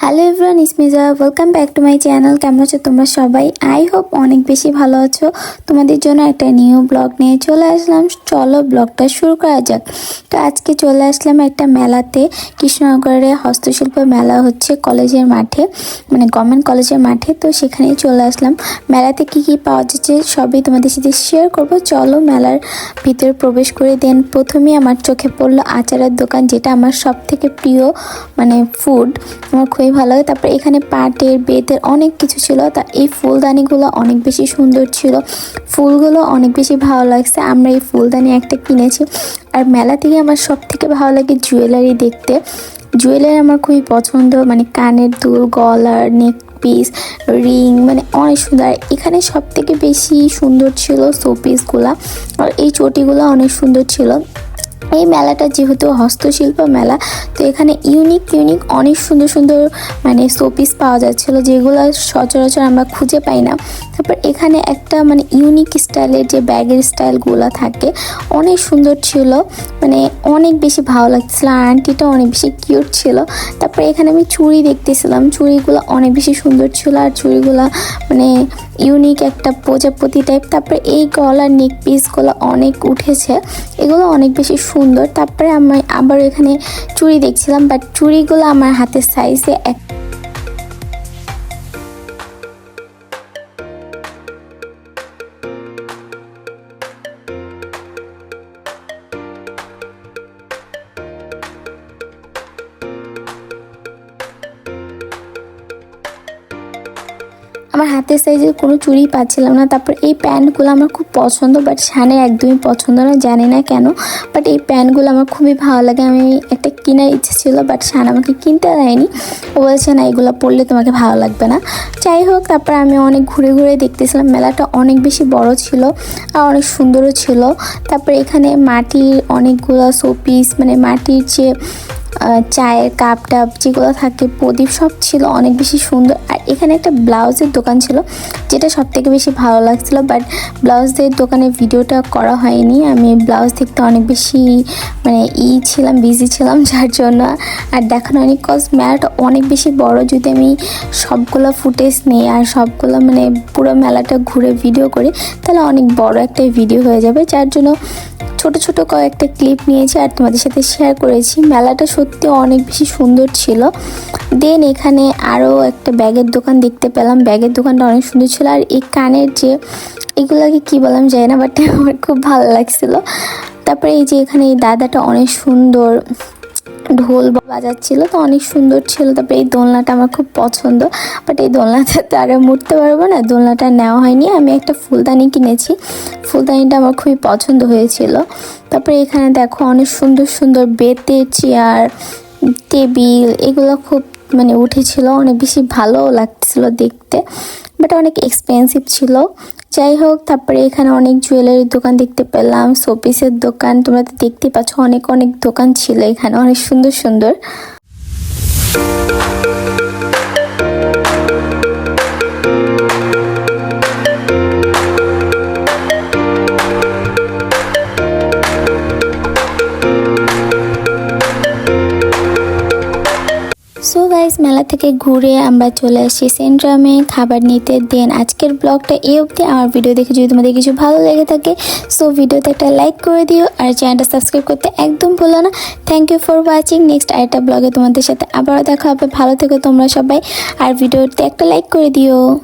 Hello everyone, ইসমিজা, welcome back to my channel. কেমন আছো তোমরা সবাই? আই হোপ অনেক বেশি ভালো আছো। তোমাদের জন্য একটা নিউ ব্লগ নিয়ে চলে আসলাম। চলো ব্লগটা শুরু করা যাক। তো আজকে চলে আসলাম একটা মেলাতে। কৃষ্ণনগরে হস্তশিল্প মেলা হচ্ছে কলেজের মাঠে, মানে গভর্নমেন্ট কলেজের মাঠে। তো সেখানেই চলে আসলাম। মেলাতে কি কি পাওয়া যাচ্ছে সবই তোমাদের সাথে শেয়ার করবো। চলো মেলার ভিতরে প্রবেশ করে দেন। প্রথমেই আমার চোখে পড়লো আচারের দোকান, যেটা আমার সব থেকে প্রিয় মানে ফুড, আমার খুবই ভালো লাগে। তারপরে এখানে পাটের বেতের অনেক কিছু ছিল। তা এই ফুলদানিগুলো অনেক বেশি সুন্দর ছিল, ফুলগুলো অনেক বেশি ভালো লাগছে। আমরা এই ফুলদানি একটা কিনেছি। আর মেলা থেকে আমার সব থেকে ভালো লাগে জুয়েলারি দেখতে। জুয়েলারি আমার খুবই পছন্দ, মানে কানের দুল, গলার নেক পিস, রিং, মানে অনেক সুন্দর। এখানে সব থেকে বেশি সুন্দর ছিল শোপিসগুলা, আর এই চটিগুলো অনেক সুন্দর ছিল। এই মেলাটা যেহেতু হস্তশিল্প মেলা, তো এখানে ইউনিক অনেক সুন্দর সুন্দর মানে শোপিস পাওয়া যাচ্ছিলো, যেগুলো সচরাচর আমরা খুঁজে পাই না। তারপর এখানে একটা মানে ইউনিক স্টাইলের যে ব্যাগের স্টাইলগুলো থাকে, অনেক সুন্দর ছিল, মানে অনেক বেশি ভালো লাগছিল। আর আন্টিটা অনেক বেশি কিউট ছিল। তারপর এখানে আমি চুড়ি দেখতেছিলাম, চুড়িগুলো অনেক বেশি সুন্দর ছিল। আর চুড়িগুলো মানে ইউনিক একটা প্রজাপতি টাইপ। তারপরে এই গলার নেক পিসগুলো অনেক উঠেছে, এগুলো অনেক বেশি সুন্দর। তারপরে আমি আবার এখানে চুড়ি দেখছিলাম, বাট চুড়িগুলো আমার হাতের সাইজে আমার হাতের সাইজের কোনো চুড়ি পাচ্ছিলাম না। তারপর এই প্যান্টগুলো আমার খুব পছন্দ, বাট শানের একদমই পছন্দ না, জানি না কেন। বাট এই প্যান্টগুলো আমার খুবই ভালো লাগে। আমি একটা কেনার ইচ্ছে ছিল, বাট শান আমাকে কিনতে দেয়নি। ও বলছে না, এগুলো পরলে তোমাকে ভালো লাগবে না। যাই হোক, তারপর আমি অনেক ঘুরে ঘুরে দেখতেছিলাম। মেলাটা অনেক বেশি বড় ছিল আর অনেক সুন্দরও ছিল। তারপর এখানে মাটির অনেকগুলো শোপিস, মানে মাটির যে চায়ের কাপ টাপ যেগুলো থাকে, প্রদীপ, সব ছিল অনেক বেশি সুন্দর। আর এখানে একটা ব্লাউজের দোকান ছিল, যেটা সব থেকে বেশি ভালো লাগছিল। বাট ব্লাউজের দোকানে ভিডিওটা করা হয়নি, আমি ব্লাউজ দেখতে অনেক বেশি মানে ছিলাম, বিজি ছিলাম, যার জন্য আর দেখানো হয়নি। কজ মেলাটা অনেক বেশি বড়, যদি আমি সবগুলো ফুটেজ নিই আর সবগুলো মানে পুরো মেলাটা ঘুরে ভিডিও করি, তাহলে অনেক বড় একটা ভিডিও হয়ে যাবে, যার জন্য ছোট ছোট কয়েকটা ক্লিপ নিয়েছি আর তোমাদের সাথে শেয়ার করেছি। মেলাটা সত্যি অনেক বেশি সুন্দর ছিল। দেন এখানে আরও একটা ব্যাগের দোকান দেখতে পেলাম, ব্যাগের দোকানটা অনেক সুন্দর ছিল। আর এই কানের যে এগুলোকে কী বললাম জানি না, বাট আমার খুব ভালো লাগছিল। তারপরে এই যে এখানে এই দাদাটা অনেক সুন্দর ঢোল বাজাচ্ছিল, তো অনেক সুন্দর ছিল। তারপরে এই দোলনাটা আমার খুব পছন্দ, বাট এই দোলনাতে তো আর উঠতে পারবো না, দোলনাটা নেওয়া হয়নি। আমি একটা ফুলদানি কিনেছি, ফুলদানিটা আমার খুবই পছন্দ হয়েছিল। তারপরে এখানে দেখো অনেক সুন্দর সুন্দর বেতের চেয়ার, টেবিল, এগুলো খুব মানে উঠেছিল, অনেক বেশি ভালো লাগছিল দেখতে, বাট অনেক এক্সপেন্সিভ ছিল। যাই হোক, তারপরে এখানে অনেক জুয়েলারির দোকান দেখতে পেলাম, শোপিসের দোকান, তোমরা তো দেখতে পাচ্ছ অনেক অনেক দোকান ছিল এখানে, অনেক সুন্দর সুন্দর। সো গাইজ, মেলা থেকে ঘুরে আমরা চলে আসছি সেন্ট্রামে খাবার নিতে। দেন আজকের ব্লগটা এই অবধি। আমার ভিডিও দেখে যদি তোমাদের কিছু ভালো লেগে থাকে, সো ভিডিওতে একটা লাইক করে দিও আর চ্যানেলটা সাবস্ক্রাইব করতে একদম ভুলো না। Thank you for watching. Next আরেকটা ব্লগে তোমাদের সাথে আবারও দেখা হবে। ভালো থেকো তোমরা সবাই, আর ভিডিওতে একটা লাইক করে দিও।